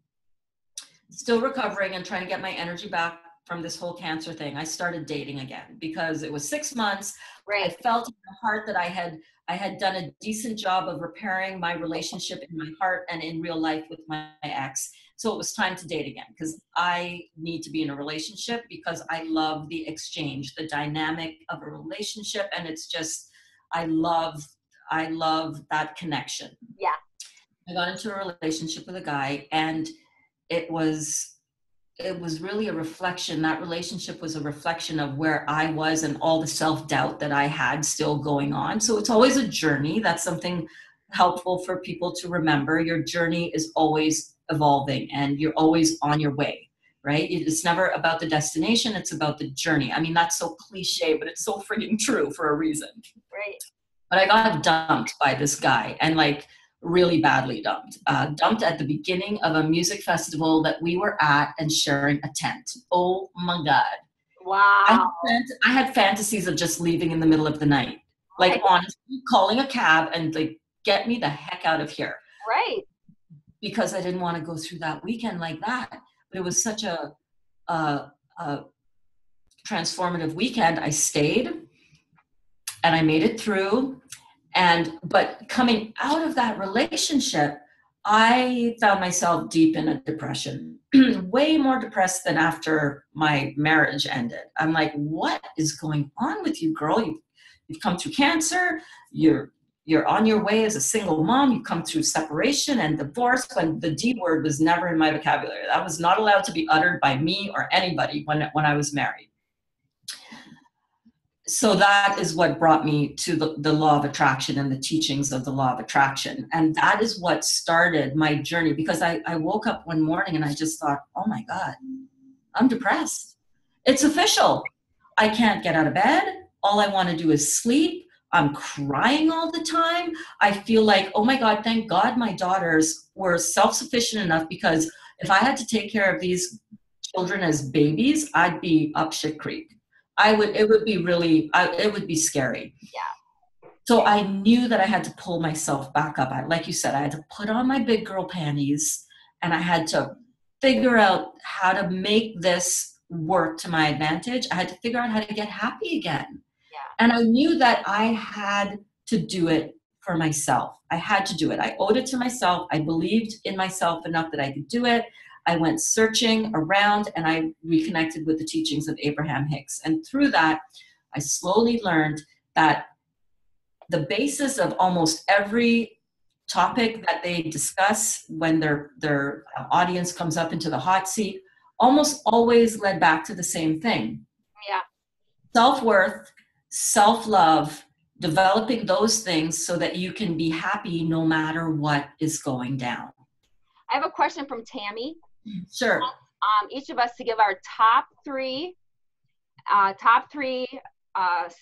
S2: still recovering and trying to get my energy back from this whole cancer thing, I started dating again because it was 6 months. Right. I felt in my heart that I had done a decent job of repairing my relationship in my heart and in real life with my ex. So it was time to date again because I need to be in a relationship because I love the exchange, the dynamic of a relationship. And it's just, I love that connection.
S1: Yeah.
S2: I got into a relationship with a guy, and it was really a reflection. That relationship was a reflection of where I was and all the self-doubt that I had still going on. So it's always a journey. That's something helpful for people to remember. Your journey is always evolving and you're always on your way, right? It's never about the destination. It's about the journey. I mean, that's so cliche, but it's so freaking true for a reason.
S1: Right.
S2: But I got dumped by this guy, and like really badly dumped. Dumped at the beginning of a music festival that we were at and sharing a tent. Oh my God.
S1: Wow.
S2: I had fantasies of just leaving in the middle of the night. Like
S1: Right.
S2: honestly, calling a cab and like, get me the heck out of here.
S1: Right.
S2: Because I didn't want to go through that weekend like that. But it was such a transformative weekend. I stayed and I made it through. But coming out of that relationship, I found myself deep in a depression, way more depressed than after my marriage ended. I'm like, what is going on with you, girl? You've come through cancer. You're on your way as a single mom. You come through separation and divorce, but the D word was never in my vocabulary. That was not allowed to be uttered by me or anybody when I was married. So that is what brought me to the law of attraction and the teachings of the law of attraction. And that is what started my journey, because I woke up one morning and I just thought, oh my God, I'm depressed. It's official. I can't get out of bed. All I want to do is sleep. I'm crying all the time. I feel like, oh my God, thank God my daughters were self-sufficient enough, because if I had to take care of these children as babies, I'd be up shit creek. It would be scary.
S1: Yeah.
S2: So I knew that I had to pull myself back up. Like you said, I had to put on my big girl panties and I had to figure out how to make this work to my advantage. I had to figure out how to get happy again.
S1: Yeah.
S2: And I knew that I had to do it for myself. I had to do it. I owed it to myself. I believed in myself enough that I could do it. I went searching around and I reconnected with the teachings of Abraham Hicks. And through that, I slowly learned that the basis of almost every topic that they discuss when their audience comes up into the hot seat almost always led back to the same thing.
S1: Yeah.
S2: Self-worth, self-love, developing those things so that you can be happy no matter what is going down.
S1: I have a question from Tammy.
S2: Sure.
S1: Each of us to give our top three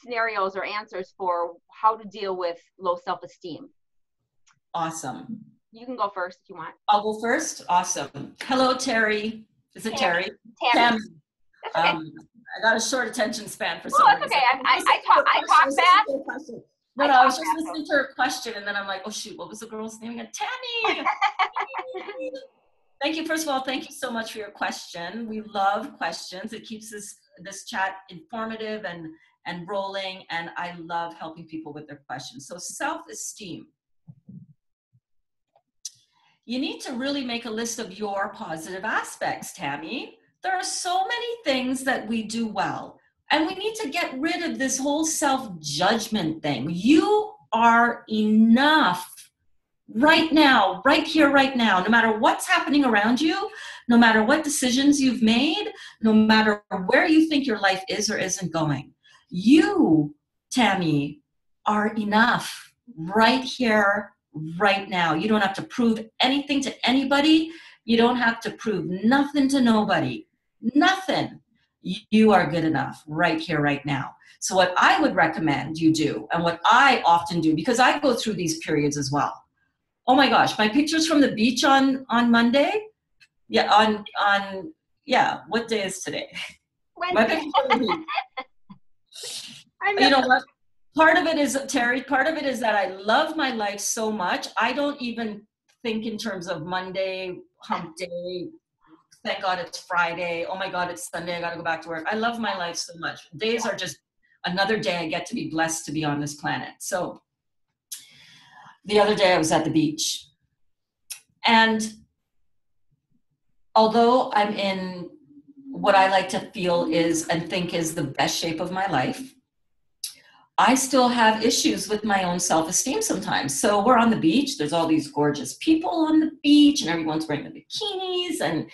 S1: scenarios or answers for how to deal with low self-esteem.
S2: Awesome.
S1: You can go first if you want.
S2: I'll go first. Awesome. Hello, Terry. Is it Terry?
S1: Tammy. That's okay.
S2: I got a short attention span for some
S1: reason. Oh, that's okay. I talk fast.
S2: No, I was just listening to her question, and then I'm like, oh shoot, what was the girl's name again? Tammy. Thank you. First of all, thank you so much for your question. We love questions. It keeps this chat informative and rolling, and I love helping people with their questions. So self-esteem. You need to really make a list of your positive aspects, Tammy. There are so many things that we do well, and we need to get rid of this whole self-judgment thing. You are enough. Right now, right here, right now, no matter what's happening around you, no matter what decisions you've made, no matter where you think your life is or isn't going, you, Tammy, are enough right here, right now. You don't have to prove anything to anybody. You don't have to prove nothing to nobody. Nothing. You are good enough right here, right now. So what I would recommend you do, and what I often do, because I go through these periods as well. Oh my gosh, my pictures from the beach on Monday? Yeah, what day is today?
S1: Wednesday.
S2: My pictures from the beach. You know what? Part of it is, Terry, part of it is that I love my life so much. I don't even think in terms of Monday, hump day. Thank God it's Friday. Oh my God, it's Sunday. I got to go back to work. I love my life so much. Days are just another day I get to be blessed to be on this planet. So the other day I was at the beach, and although I'm in what I like to feel is and think is the best shape of my life, I still have issues with my own self-esteem sometimes. So we're on the beach, there's all these gorgeous people on the beach and everyone's wearing the bikinis, and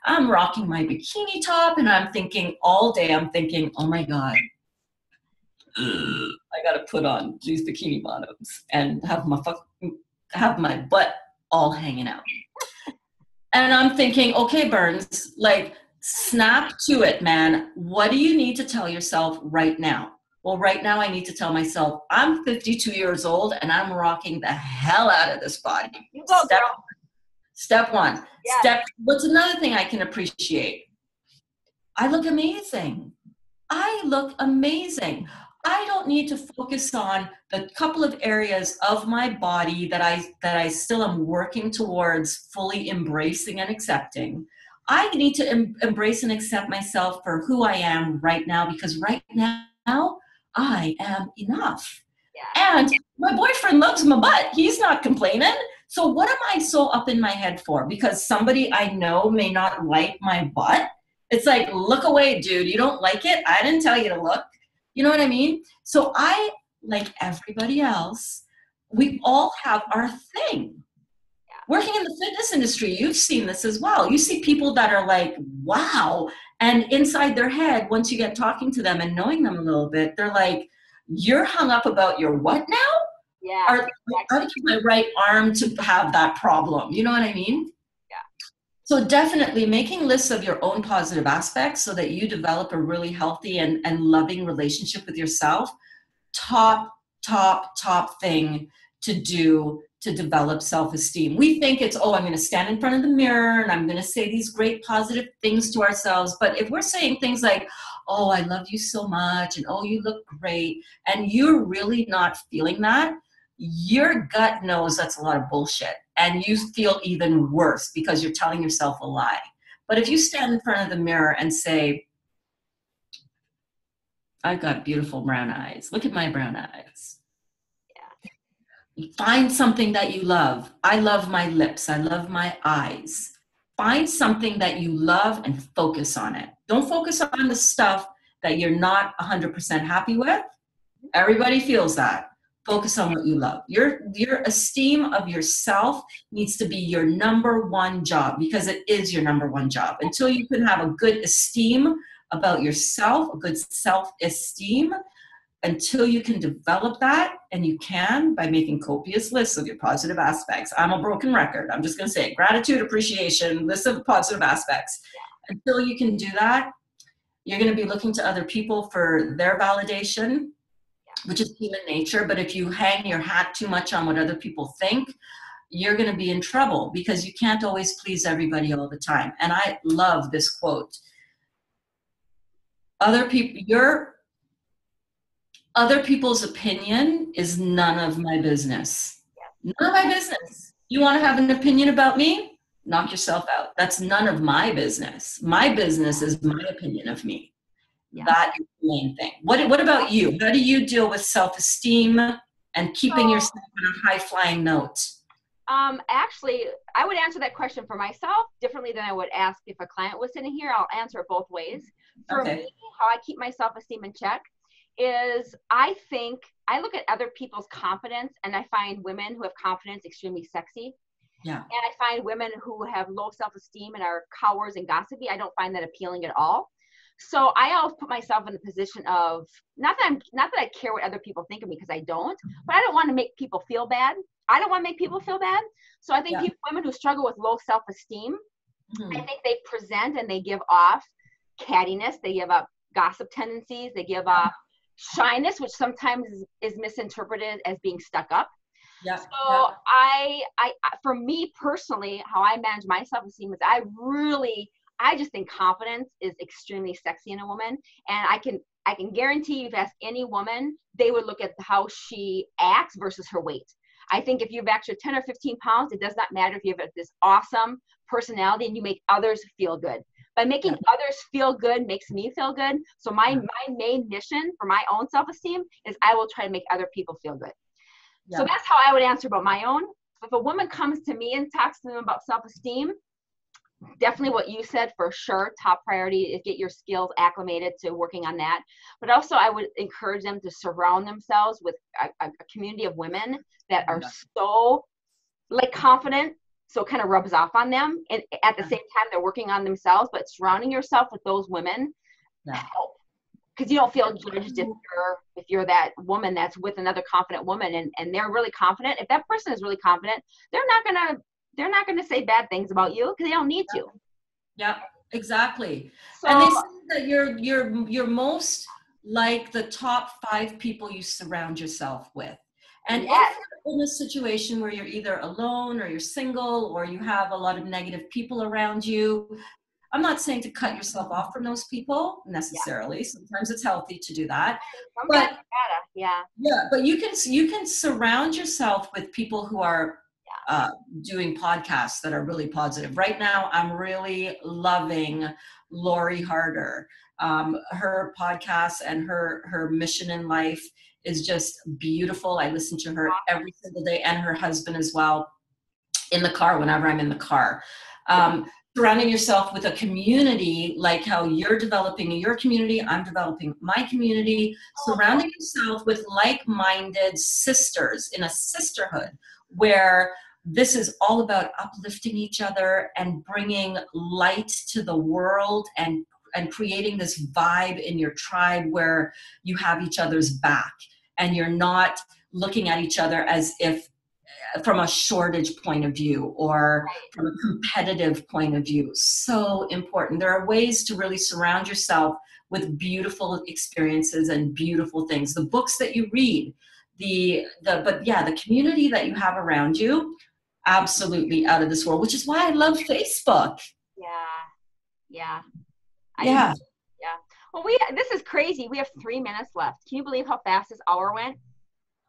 S2: I'm rocking my bikini top, and I'm thinking all day, oh my God, I got to put on these bikini bottoms and have my butt all hanging out. And I'm thinking, okay, Berns, like, snap to it, man. What do you need to tell yourself right now? Well, right now I need to tell myself I'm 52 years old and I'm rocking the hell out of this body.
S1: You go, girl.
S2: Step one.
S1: Yes.
S2: What's another thing I can appreciate? I look amazing. I look amazing. I don't need to focus on the couple of areas of my body that I still am working towards fully embracing and accepting. I need to embrace and accept myself for who I am right now, because right now I am enough.
S1: Yeah.
S2: And my boyfriend loves my butt. He's not complaining. So what am I so up in my head for? Because somebody I know may not like my butt. It's like, look away, dude. You don't like it? I didn't tell you to look. You know what I mean? So I, like everybody else, we all have our thing. Working in the fitness industry, you've seen this as well. You see people that are like, wow. And inside their head, once you get talking to them and knowing them a little bit, they're like, you're hung up about your what now?
S1: Yeah.
S2: I use my right arm to have that problem. You know what I mean?
S1: Yeah.
S2: So definitely making lists of your own positive aspects so that you develop a really healthy and loving relationship with yourself. Top thing to do to develop self-esteem. We think it's, oh, I'm going to stand in front of the mirror and I'm going to say these great positive things to ourselves. But if we're saying things like, oh, I love you so much, and oh, you look great, and you're really not feeling that, your gut knows that's a lot of bullshit. And you feel even worse because you're telling yourself a lie. But if you stand in front of the mirror and say, I've got beautiful brown eyes. Look at my brown eyes. Yeah. Find something that you love. I love my lips. I love my eyes. Find something that you love and focus on it. Don't focus on the stuff that you're not 100% happy with. Everybody feels that. Focus on what you love. Your esteem of yourself needs to be your number one job, because it is your number one job. Until you can have a good esteem about yourself, a good self-esteem, until you can develop that, and you can by making copious lists of your positive aspects. I'm a broken record. I'm just going to say it. Gratitude, appreciation, list of positive aspects. Until you can do that, you're going to be looking to other people for their validation, which is human nature. But if you hang your hat too much on what other people think, you're going to be in trouble, because you can't always please everybody all the time. And I love this quote. Other people's opinion is none of my business. None of my business. You want to have an opinion about me? Knock yourself out. That's none of my business. My business is my opinion of me. Yeah. That is the main thing. What about you? How do you deal with self-esteem and keeping yourself on a high-flying note?
S1: Actually, I would answer that question for myself differently than I would ask if a client was sitting here. I'll answer it both ways. For me, how I keep my self-esteem in check is I look at other people's confidence, and I find women who have confidence extremely sexy. Yeah. And I find women who have low self-esteem and are cowards and gossipy, I don't find that appealing at all. So I always put myself in the position of, not that I care what other people think of me, because I don't, but I don't want to make people feel bad. I don't want to make people feel bad. So I think women who struggle with low self-esteem, I think they present and they give off cattiness. They give up gossip tendencies. They give off shyness, which sometimes is misinterpreted as being stuck up. Yeah. So I for me personally, how I manage my self-esteem is I just think confidence is extremely sexy in a woman. And I can guarantee you, if you ask any woman, they would look at how she acts versus her weight. I think if you have extra 10 or 15 pounds, it does not matter if you have this awesome personality and you make others feel good. By making others feel good makes me feel good. So my main mission for my own self-esteem is I will try to make other people feel good. So that's how I would answer about my own. If a woman comes to me and talks to them about self-esteem, definitely what you said, for sure, top priority is get your skills acclimated to working on that. But also I would encourage them to surround themselves with a community of women that are so confident, so it kind of rubs off on them. And at the same time, they're working on themselves, but surrounding yourself with those women help. Because you don't feel judged if you're that woman that's with another confident woman and they're really confident. If that person is really confident, they're not gonna say bad things about you, because they don't need to.
S2: Yeah, exactly. So, and they say that your most like the top 5 people you surround yourself with. And if
S1: Yes.
S2: you're in a situation where you're either alone or you're single or you have a lot of negative people around you, I'm not saying to cut yourself off from those people
S1: Yeah.
S2: necessarily. Sometimes it's healthy to do that.
S1: Sometimes
S2: But
S1: you gotta. Yeah.
S2: yeah, but you can surround yourself with people who are uh, doing podcasts that are really positive. Right now, I'm really loving Lori Harder. Her podcast and her mission in life is just beautiful. I listen to her every single day, and her husband as well, in the car whenever I'm in the car. Surrounding yourself with a community, like how you're developing your community, I'm developing my community, surrounding yourself with like-minded sisters in a sisterhood where this is all about uplifting each other and bringing light to the world and creating this vibe in your tribe where you have each other's back and you're not looking at each other as if from a shortage point of view or from a competitive point of view. So important. There are ways to really surround yourself with beautiful experiences and beautiful things. The books that you read, the community that you have around you, absolutely out of this world, which is why I love Facebook.
S1: Yeah. Yeah.
S2: Yeah.
S1: Yeah. Well, this is crazy. We have 3 minutes left. Can you believe how fast this hour went?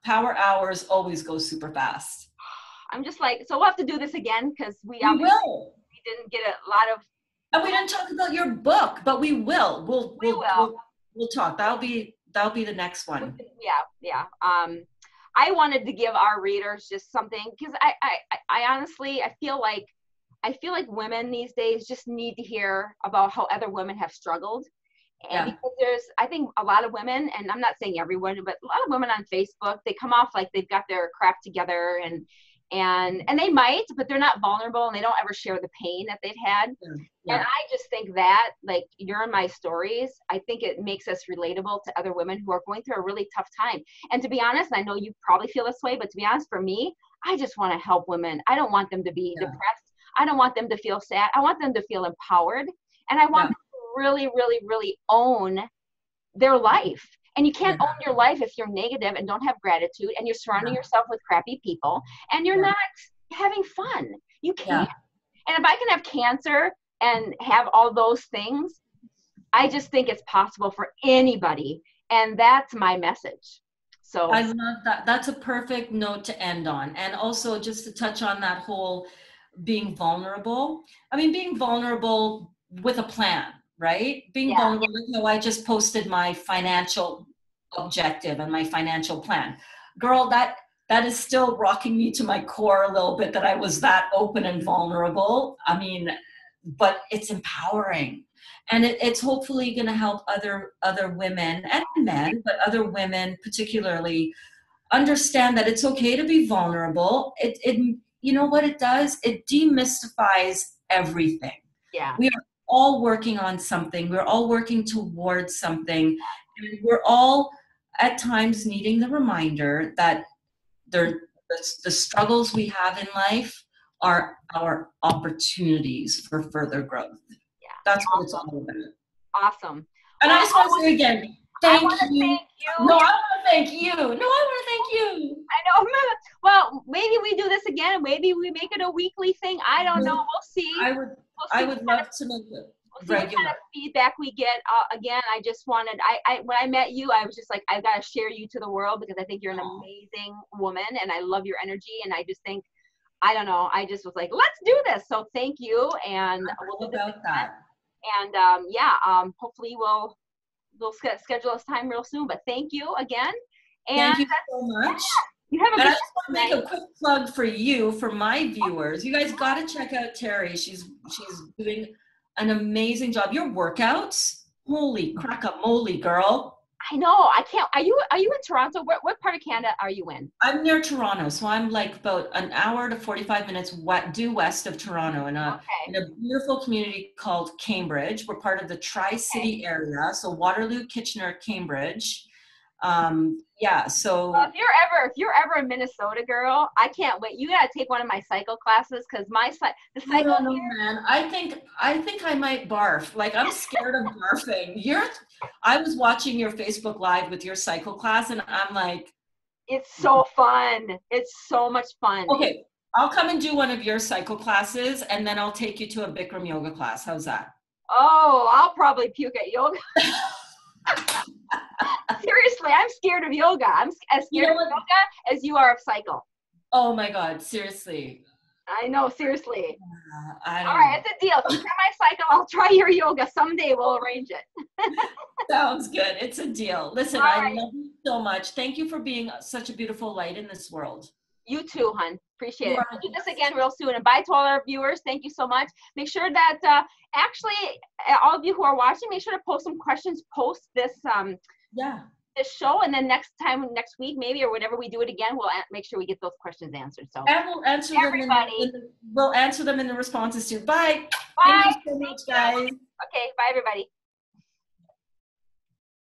S2: Power hours always go super fast.
S1: I'm just like, so we'll have to do this again because we
S2: will.
S1: We didn't get a lot of.
S2: And we didn't talk about your book, but we will.
S1: We will.
S2: We'll talk. That'll be the next one.
S1: Yeah. I wanted to give our readers just something because I honestly I feel like women these days just need to hear about how other women have struggled. And because I think a lot of women, and I'm not saying everyone, but a lot of women on Facebook, they come off like they've got their crap together and they might, but they're not vulnerable and they don't ever share the pain that they've had. Yeah. And I just think that, like, you're in my stories, I think it makes us relatable to other women who are going through a really tough time. And to be honest, I know you probably feel this way, but to be honest, for me, I just want to help women. I don't want them to be depressed. I don't want them to feel sad. I want them to feel empowered. And I want them to really, really, really own their life. And you can't own your life if you're negative and don't have gratitude and you're surrounding yourself with crappy people and you're not having fun. You can't. And if I can have cancer and have all those things, I just think it's possible for anybody. And that's my message. So
S2: I love that. That's a perfect note to end on. And also just to touch on that whole being vulnerable. I mean, being vulnerable with a plan, right? Being vulnerable. You know, I just posted my financial objective and my financial plan. Girl, that is still rocking me to my core a little bit that I was that open and vulnerable. I mean, but it's empowering. And it's hopefully going to help other women and men, but other women particularly, understand that it's okay to be vulnerable. It you know what it does? It demystifies everything.
S1: Yeah.
S2: We are all working on something. We're all working towards something. And we're all at times needing the reminder that the struggles we have in life are our opportunities for further growth. Yeah. That's what it's all about.
S1: Awesome.
S2: And I just want to say again, thank you.
S1: Thank you.
S2: No, I want to thank you. No, I want to thank you.
S1: I know. Well, maybe we do this again. Maybe we make it a weekly thing. I don't know. We'll see.
S2: I would love to make it regular.
S1: What kind of feedback we get. Again, I just wanted, when I met you, I was just like, I've got to share you to the world because I think you're an amazing woman and I love your energy. And I just think, I don't know, I just was like, let's do this. So thank you. And we'll do about that. And hopefully we'll schedule this time real soon. But thank you again. And
S2: thank you so much.
S1: You have a good
S2: I just want to make a quick plug for you, for my viewers. You guys got to check out Terry. She's doing an amazing job. Your workouts, holy crack-a-moly, girl.
S1: I know. I can't. Are you in Toronto? What part of Canada are you in?
S2: I'm near Toronto, so I'm like about an hour to 45 minutes due west of Toronto in a beautiful community called Cambridge. We're part of the Tri-City area, so Waterloo, Kitchener, Cambridge. Yeah, so
S1: Well, if you're ever a Minnesota girl, I can't wait. You gotta take one of my cycle classes because the
S2: I
S1: cycle
S2: don't know,
S1: here.
S2: man. I think I might barf. Like I'm scared of barfing. I was watching your Facebook Live with your cycle class, and I'm like,
S1: It's so fun. It's so much fun.
S2: okay, I'll come and do one of your cycle classes, and then I'll take you to a Bikram yoga class. How's that?
S1: Oh, I'll probably puke at yoga. Seriously, I'm scared of yoga. As
S2: You
S1: scared
S2: know
S1: of
S2: what?
S1: yoga as you are of cycle.
S2: Oh my God, seriously.
S1: I know, seriously.
S2: I
S1: All
S2: don't
S1: right,
S2: know.
S1: it's a deal. If you try my cycle, I'll try your yoga. Someday we'll arrange it.
S2: Sounds good. It's a deal. Listen,
S1: All
S2: I
S1: right.
S2: love you so much. Thank you for being such a beautiful light in this world.
S1: You too, hun. Appreciate
S2: You
S1: it.
S2: are
S1: We'll
S2: the
S1: do this
S2: best.
S1: again real soon. And bye to all our viewers. Thank you so much. Make sure that actually all of you who are watching, make sure to post some questions post
S2: Yeah.
S1: this show, and then next week maybe, or whenever we do it again, we'll make sure we get those questions answered. So
S2: And we'll answer them
S1: everybody,
S2: we'll answer them in the responses too. Bye. Thank
S1: bye.
S2: you so
S1: Thank
S2: much,
S1: you.
S2: guys.
S1: Okay, bye everybody.